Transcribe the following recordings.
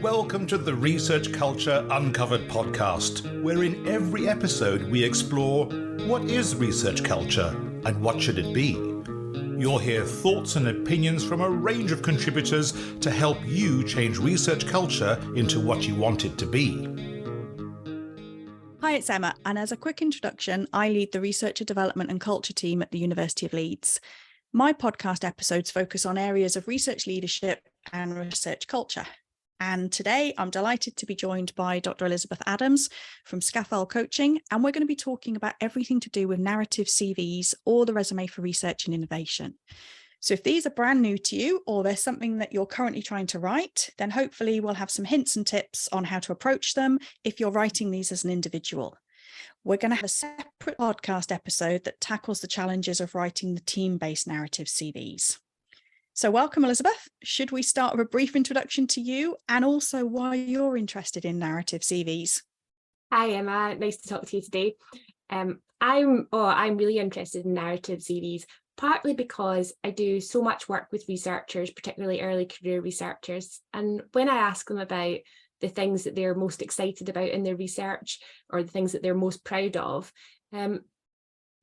Welcome to the Research Culture Uncovered podcast, where in every episode we explore what is research culture and what should it be. You'll hear thoughts and opinions from a range of contributors to help you change research culture into what you want it to be. Hi, it's Emma, and as a quick introduction, I lead the Researcher Development and Culture team at the University of Leeds. My podcast episodes focus on areas of research leadership and research culture. And today I'm delighted to be joined by Dr. Elizabeth Adams from Scaffold Coaching, and we're going to be talking about everything to do with narrative CVs or the resume for research and innovation. So if these are brand new to you or there's something that you're currently trying to write, then hopefully we'll have some hints and tips on how to approach them if you're writing these as an individual. We're going to have a separate podcast episode that tackles the challenges of writing the team-based narrative CVs. So welcome, Elizabeth. Should we start with a brief introduction to you and also why you're interested in narrative CVs? Hi, Emma. Nice to talk to you today. I'm really interested in narrative CVs, partly because I do so much work with researchers, particularly early career researchers. And when I ask them about the things that they're most excited about in their research or the things that they're most proud of, I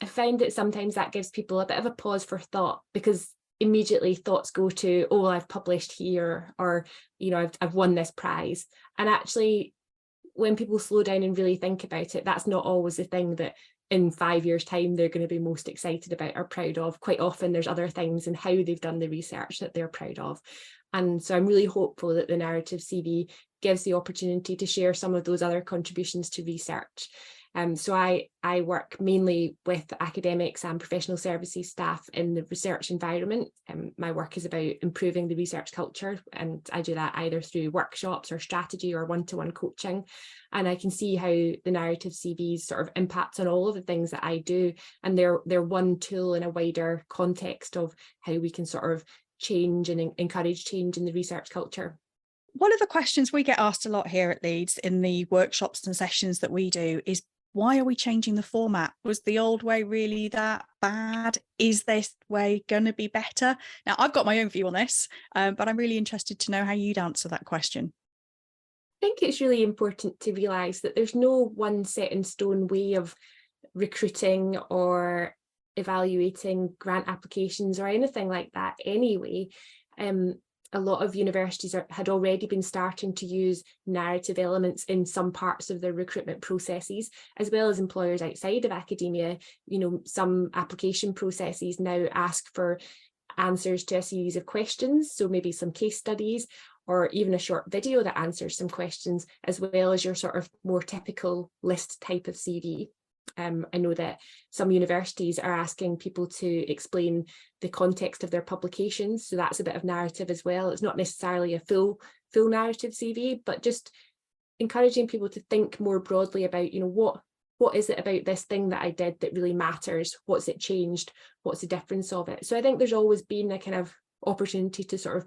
find that sometimes that gives people a bit of a pause for thought, because immediately thoughts go to, oh, I've published here, or, you know, I've won this prize. And actually, when people slow down and really think about it, that's not always the thing that in 5 years' time they're going to be most excited about or proud of. Quite often there's other things in how they've done the research that they're proud of. And so I'm really hopeful that the narrative CV gives the opportunity to share some of those other contributions to research. So I work mainly with academics and professional services staff in the research environment. My work is about improving the research culture, and I do that either through workshops or strategy or one-to-one coaching. And I can see how the narrative CVs sort of impacts on all of the things that I do, and they're one tool in a wider context of how we can sort of change and encourage change in the research culture. One of the questions we get asked a lot here at Leeds in the workshops and sessions that we do is, why are we changing the format? Was the old way really that bad? Is this way going to be better? Now, I've got my own view on this, but I'm really interested to know how you'd answer that question. I think it's really important to realise that there's no one set in stone way of recruiting or evaluating grant applications or anything like that anyway. A lot of universities had already been starting to use narrative elements in some parts of their recruitment processes, as well as employers outside of academia. You know, some application processes now ask for answers to a series of questions, so maybe some case studies or even a short video that answers some questions, as well as your sort of more typical list type of CV. I know that some universities are asking people to explain the context of their publications, so that's a bit of narrative as well. It's not necessarily a full narrative CV, but just encouraging people to think more broadly about, you know, what is it about this thing that I did that really matters? What's it changed? What's the difference of it? So I think there's always been a kind of opportunity to sort of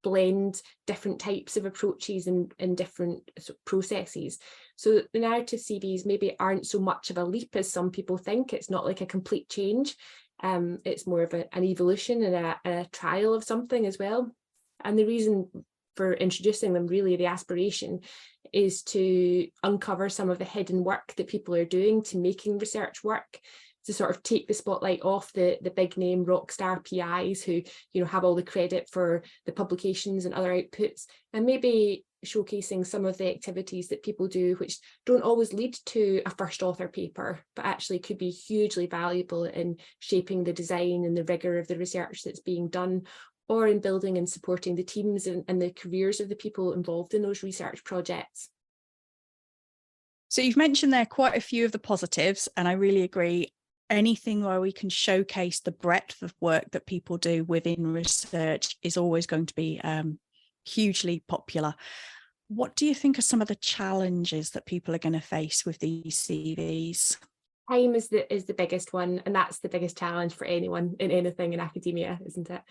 blend different types of approaches in different processes. So the narrative CVs maybe aren't so much of a leap as some people think. It's not like a complete change. It's more of an evolution and a trial of something as well. And the reason for introducing them, really the aspiration, is to uncover some of the hidden work that people are doing to making research work, to sort of take the spotlight off the big name rock star PIs who, you know, have all the credit for the publications and other outputs, and maybe showcasing some of the activities that people do which don't always lead to a first author paper, but actually could be hugely valuable in shaping the design and the rigor of the research that's being done, or in building and supporting the teams and the careers of the people involved in those research projects. So you've mentioned there quite a few of the positives, and I really agree. Anything where we can showcase the breadth of work that people do within research is always going to be hugely popular. What do you think are some of the challenges that people are going to face with these CVs? Time is the biggest one, and that's the biggest challenge for anyone in anything in academia, isn't it?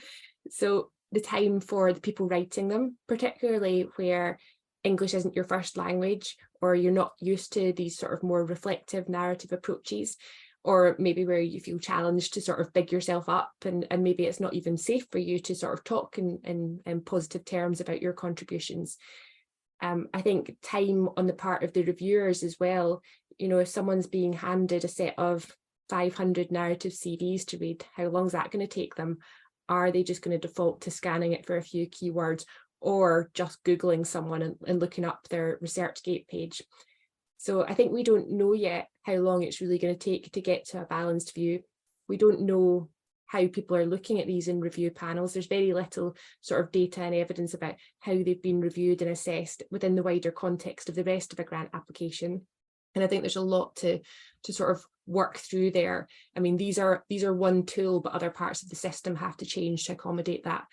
So the time for the people writing them, particularly where English isn't your first language, or you're not used to these sort of more reflective narrative approaches, or maybe where you feel challenged to sort of big yourself up, and maybe it's not even safe for you to sort of talk in positive terms about your contributions. I think time on the part of the reviewers as well. If someone's being handed a set of 500 narrative CVs to read, how long is that going to take them? Are they just going to default to scanning it for a few keywords, or just Googling someone and looking up their ResearchGate page? So I think we don't know yet how long it's really going to take to get to a balanced view. We don't know how people are looking at these in review panels. There's very little sort of data and evidence about how they've been reviewed and assessed within the wider context of the rest of a grant application. And I think there's a lot to sort of work through there. I mean, these are one tool, but other parts of the system have to change to accommodate that.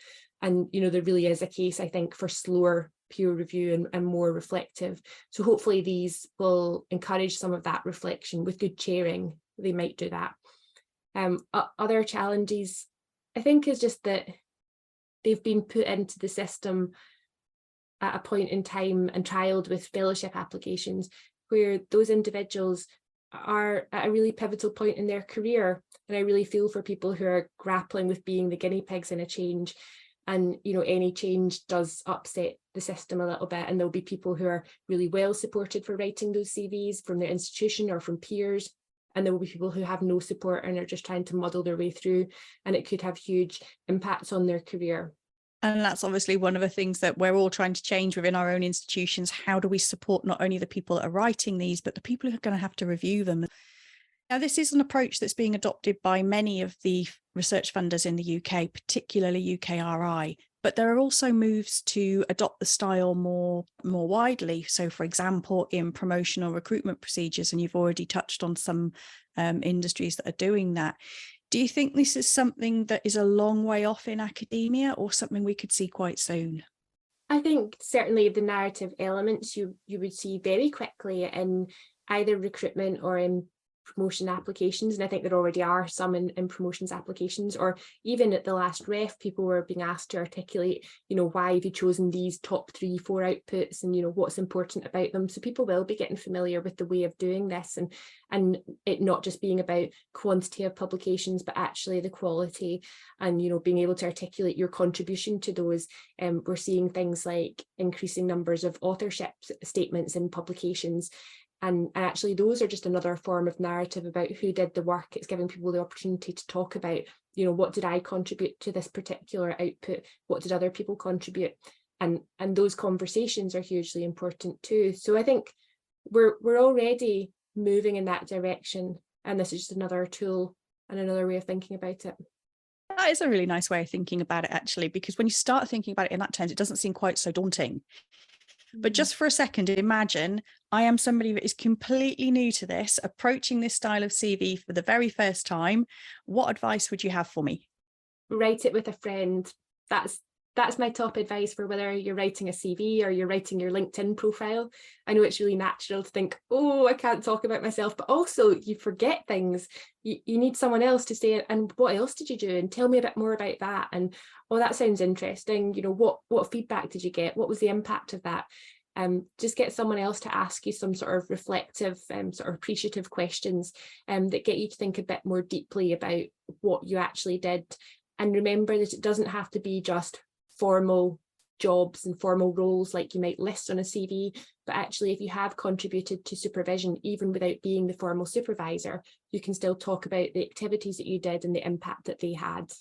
And, there really is a case, I think, for slower peer review and more reflective. So hopefully these will encourage some of that reflection. With good chairing, they might do that. Other challenges, I think, is just that they've been put into the system at a point in time and trialed with fellowship applications where those individuals are at a really pivotal point in their career. And I really feel for people who are grappling with being the guinea pigs in a change. And, any change does upset the system a little bit. And there'll be people who are really well supported for writing those CVs from their institution or from peers. And there will be people who have no support and are just trying to muddle their way through. And it could have huge impacts on their career. And that's obviously one of the things that we're all trying to change within our own institutions. How do we support not only the people that are writing these, but the people who are going to have to review them? Now, this is an approach that's being adopted by many of the research funders in the UK, particularly UKRI, but there are also moves to adopt the style more widely. So, for example, in promotional recruitment procedures, and you've already touched on some industries that are doing that. Do you think this is something that is a long way off in academia, or something we could see quite soon? I think certainly the narrative elements you would see very quickly in either recruitment or in promotion applications, and I think there already are some in promotions applications, or even at the last ref, people were being asked to articulate, why have you chosen these top 3-4 outputs, and what's important about them. So people will be getting familiar with the way of doing this, and it not just being about quantity of publications, but actually the quality, and being able to articulate your contribution to those. We're seeing things like increasing numbers of authorship statements in publications. And actually, those are just another form of narrative about who did the work. It's giving people the opportunity to talk about, what did I contribute to this particular output? What did other people contribute? And those conversations are hugely important too. So I think we're already moving in that direction. And this is just another tool and another way of thinking about it. That is a really nice way of thinking about it, actually, because when you start thinking about it in that terms, it doesn't seem quite so daunting. But just for a second, imagine I am somebody that is completely new to this, approaching this style of CV for the very first time. What advice would you have for me? Write it with a friend. That's my top advice for whether you're writing a CV or you're writing your LinkedIn profile. I know it's really natural to think, oh, I can't talk about myself, but also you forget things. You need someone else to say, and what else did you do? And tell me a bit more about that. And, oh, that sounds interesting. What feedback did you get? What was the impact of that? Just get someone else to ask you some sort of reflective, sort of appreciative questions that get you to think a bit more deeply about what you actually did. And remember that it doesn't have to be just formal jobs and formal roles like you might list on a CV, but actually if you have contributed to supervision, even without being the formal supervisor, you can still talk about the activities that you did and the impact that they had.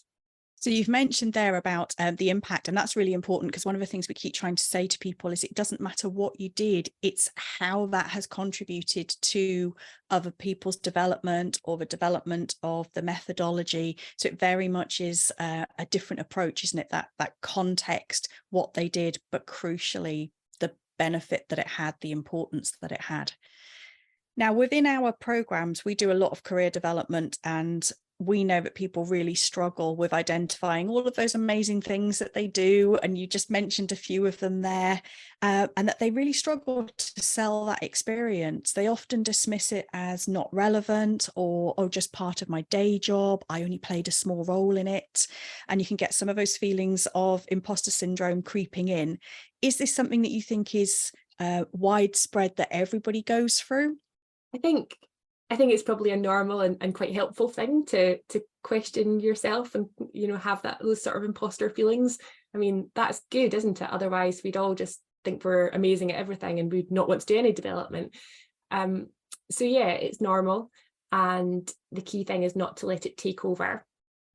So you've mentioned there about the impact, and that's really important, because one of the things we keep trying to say to people is it doesn't matter what you did, it's how that has contributed to other people's development or the development of the methodology. So it very much is a different approach, isn't it? That context, what they did, but crucially, the benefit that it had, the importance that it had. Now, within our programs, we do a lot of career development, and we know that people really struggle with identifying all of those amazing things that they do. And you just mentioned a few of them there, and that they really struggle to sell that experience. They often dismiss it as not relevant, or just part of my day job. I only played a small role in it. And you can get some of those feelings of imposter syndrome creeping in. Is this something that you think is widespread, that everybody goes through? I think it's probably a normal and quite helpful thing to question yourself and, have those sort of imposter feelings. I mean, that's good, isn't it? Otherwise, we'd all just think we're amazing at everything and would not want to do any development. So yeah, it's normal. And the key thing is not to let it take over,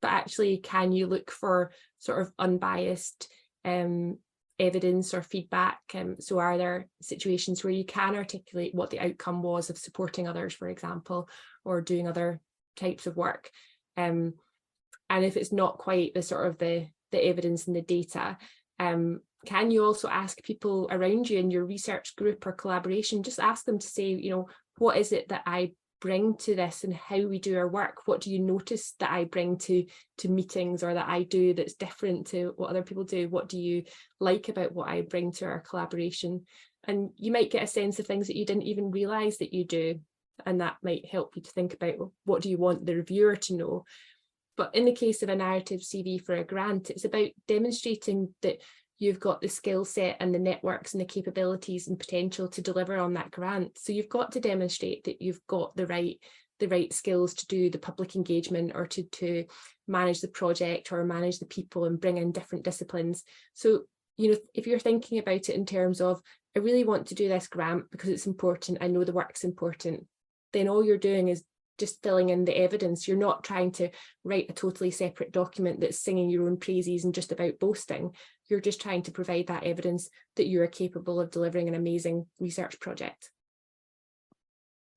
but actually, can you look for sort of unbiased evidence or feedback? So are there situations where you can articulate what the outcome was of supporting others, for example, or doing other types of work? And if it's not quite the sort of the evidence and the data, can you also ask people around you in your research group or collaboration, just ask them to say, you know, what is it that I bring to this and how we do our work? What do you notice that I bring to meetings or that I do that's different to what other people do? What do you like about what I bring to our collaboration? And you might get a sense of things that you didn't even realize that you do. And that might help you to think about, well, what do you want the reviewer to know? But in the case of a narrative CV for a grant, it's about demonstrating that you've got the skill set and the networks and the capabilities and potential to deliver on that grant. So you've got to demonstrate that you've got the right skills to do the public engagement or to manage the project or manage the people and bring in different disciplines. So, you know, if you're thinking about it in terms of, I really want to do this grant because it's important, I know the work's important, then all you're doing is just filling in the evidence. You're not trying to write a totally separate document that's singing your own praises and just about boasting. You're just trying to provide that evidence that you are capable of delivering an amazing research project.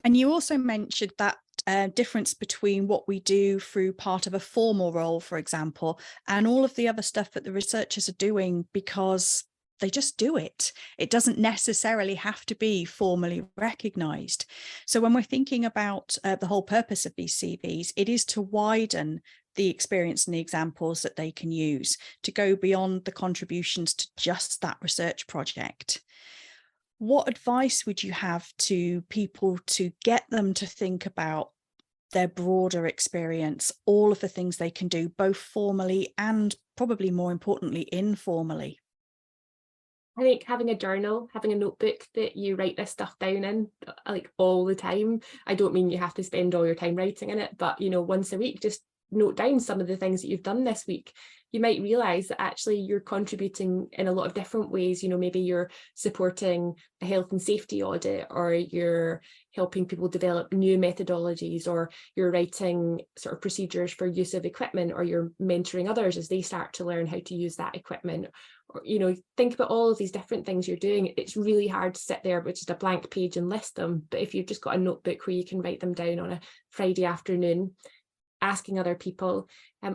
And you also mentioned that difference between what we do through part of a formal role, for example, and all of the other stuff that the researchers are doing because they just do it. It doesn't necessarily have to be formally recognised. So when we're thinking about the whole purpose of these CVs, it is to widen the experience and the examples that they can use, to go beyond the contributions to just that research project. What advice would you have to people to get them to think about their broader experience, all of the things they can do, both formally and probably more importantly, informally? I think having a journal, having a notebook that you write this stuff down in, like all the time. I don't mean you have to spend all your time writing in it, but, you know, once a week, just note down some of the things that you've done this week. You might realize that actually you're contributing in a lot of different ways. You know, maybe you're supporting a health and safety audit, or you're helping people develop new methodologies, or you're writing sort of procedures for use of equipment, or you're mentoring others as they start to learn how to use that equipment. Or, you know, think about all of these different things you're doing. It's really hard to sit there with just a blank page and list them. But if you've just got a notebook where you can write them down on a Friday afternoon, asking other people,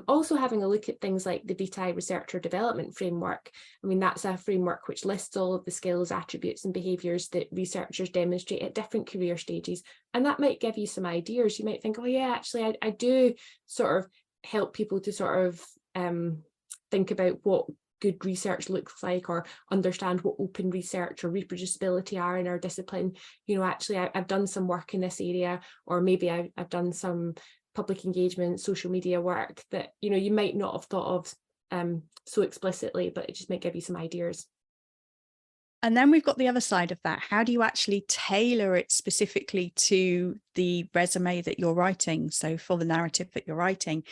also having a look at things like the VTI Researcher Development Framework. I mean, that's a framework which lists all of the skills, attributes and behaviours that researchers demonstrate at different career stages. And that might give you some ideas. You might think, oh yeah, actually I do sort of help people to sort of think about what good research looks like, or understand what open research or reproducibility are in our discipline. You know, actually I've done some work in this area, or maybe I've done some public engagement, social media work that, you know, you might not have thought of so explicitly, but it just might give you some ideas. And then we've got the other side of that. How do you actually tailor it specifically to the resume that you're writing? So for the narrative that you're writing,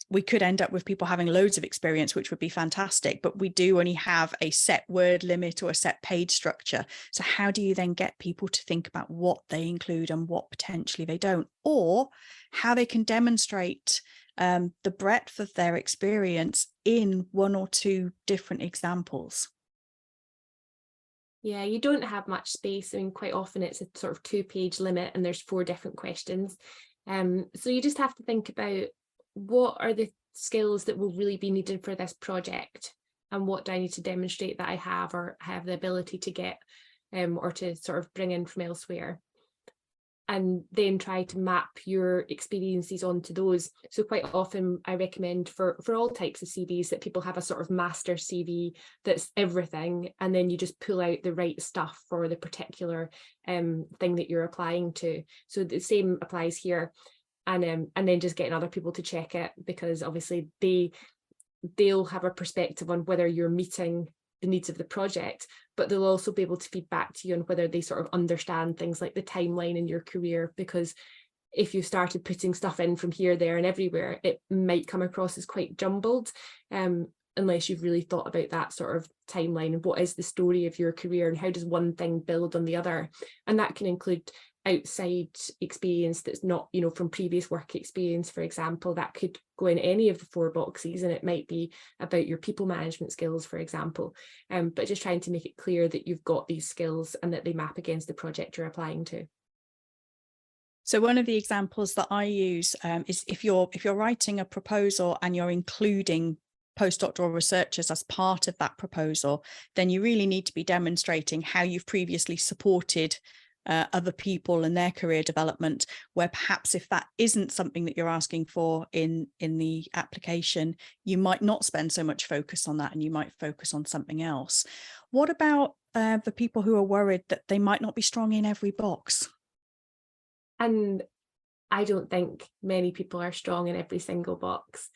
we could end up with people having loads of experience, which would be fantastic, but we do only have a set word limit or a set page structure. So how do you then get people to think about what they include and what potentially they don't, or how they can demonstrate the breadth of their experience in one or two different examples? Yeah, you don't have much space. I mean, quite often it's a sort of 2-page limit and there's 4 different questions. So you just have to think about, what are the skills that will really be needed for this project, and what do I need to demonstrate that I have or have the ability to get, or to sort of bring in from elsewhere, and then try to map your experiences onto those. So quite often I recommend for all types of CVs that people have a sort of master CV that's everything, and then you just pull out the right stuff for the particular thing that you're applying to. So the same applies here. And then just getting other people to check it, because obviously they'll have a perspective on whether you're meeting the needs of the project, but they'll also be able to feed back to you on whether they sort of understand things like the timeline in your career. Because if you started putting stuff in from here, there and everywhere, it might come across as quite jumbled. unless you've really thought about that sort of timeline and what is the story of your career and how does one thing build on the other. And that can include outside experience that's not, from previous work experience, for example. That could go in any of the 4 boxes, and it might be about your people management skills, for example. But just trying to make it clear that you've got these skills and that they map against the project you're applying to. So one of the examples that I use is if you're writing a proposal and you're including postdoctoral researchers as part of that proposal, then you really need to be demonstrating how you've previously supported other people and their career development, where perhaps if that isn't something that you're asking for in the application, you might not spend so much focus on that and you might focus on something else. What about the people who are worried that they might not be strong in every box? And I don't think many people are strong in every single box.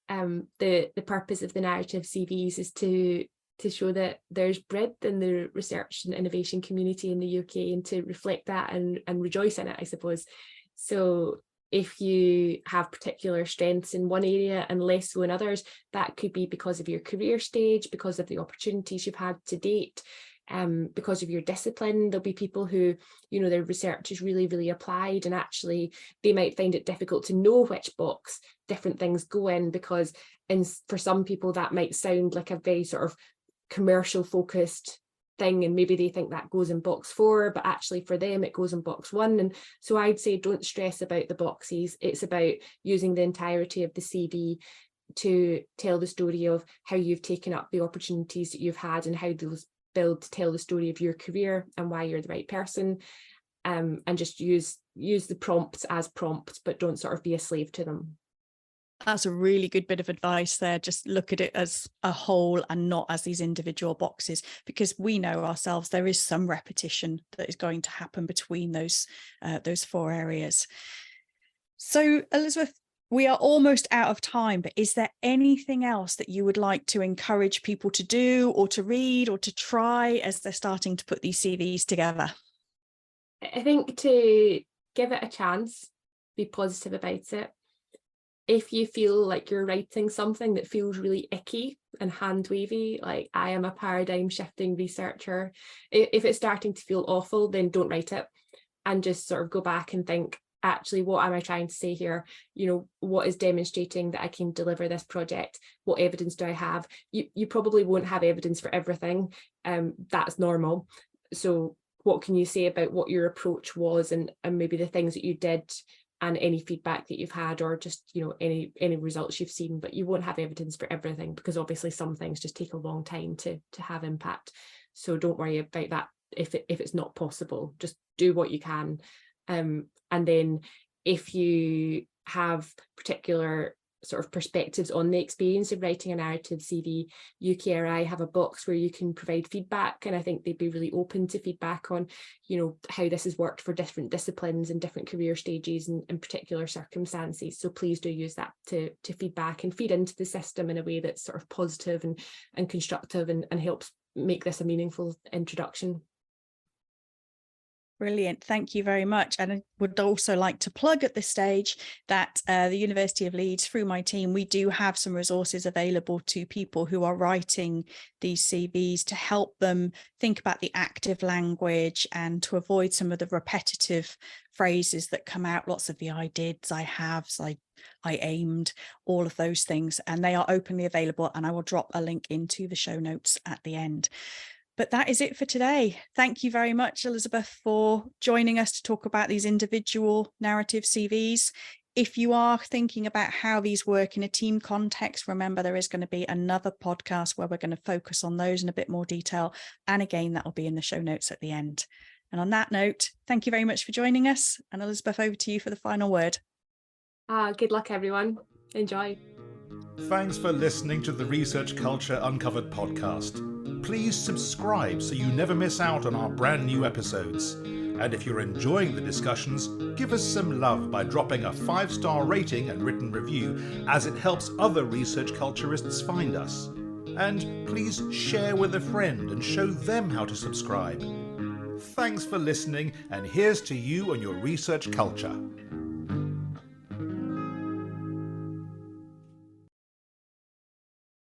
The purpose of the narrative CVs is to show that there's breadth in the research and innovation community in the UK, and to reflect that and rejoice in it, I suppose. So if you have particular strengths in one area and less so in others, that could be because of your career stage, because of the opportunities you've had to date, because of your discipline. There'll be people who, their research is really, really applied, and actually they might find it difficult to know which box different things go in, because for some people that might sound like a very sort of commercial focused thing, and maybe they think that goes in box 4, but actually for them it goes in box 1. And so I'd say don't stress about the boxes. It's about using the entirety of the CV to tell the story of how you've taken up the opportunities that you've had and how those build to tell the story of your career and why you're the right person. And just use the prompts as prompts, but don't sort of be a slave to them. That's a really good bit of advice there. Just look at it as a whole and not as these individual boxes, because we know ourselves there is some repetition that is going to happen between those 4 areas. So, Elizabeth, we are almost out of time, but is there anything else that you would like to encourage people to do or to read or to try as they're starting to put these CVs together? I think to give it a chance, be positive about it. If you feel like you're writing something that feels really icky and hand wavy, like I am a paradigm shifting researcher, if it's starting to feel awful, then don't write it, and just sort of go back and think, actually, what am I trying to say here? What is demonstrating that I can deliver this project? What evidence do I have? You probably won't have evidence for everything. That's normal. So what can you say about what your approach was, and maybe the things that you did, and any feedback that you've had, or just any results you've seen? But you won't have evidence for everything, because obviously some things just take a long time to have impact. So don't worry about that if it's not possible. Just do what you can. And then if you have particular sort of perspectives on the experience of writing a narrative CV, UKRI have a box where you can provide feedback, and I think they'd be really open to feedback on how this has worked for different disciplines and different career stages and in particular circumstances. So please do use that to feedback and feed into the system in a way that's sort of positive and constructive and helps make this a meaningful introduction. Brilliant. Thank you very much. And I would also like to plug at this stage that the University of Leeds, through my team, we do have some resources available to people who are writing these CVs to help them think about the active language and to avoid some of the repetitive phrases that come out. Lots of the I dids, I haves, I aimed, all of those things. And they are openly available. And I will drop a link into the show notes at the end. But that is it for today. Thank you very much, Elizabeth, for joining us to talk about these individual narrative CVs. If you are thinking about how these work in a team context, remember there is going to be another podcast where we're going to focus on those in a bit more detail. And again, that will be in the show notes at the end. And on that note, thank you very much for joining us. And Elizabeth, over to you for the final word. Good luck, everyone. Enjoy. Thanks for listening to the Research Culture Uncovered podcast. Please subscribe so you never miss out on our brand new episodes. And if you're enjoying the discussions, give us some love by dropping a 5-star rating and written review, as it helps other research culturists find us. And please share with a friend and show them how to subscribe. Thanks for listening, and here's to you and your research culture.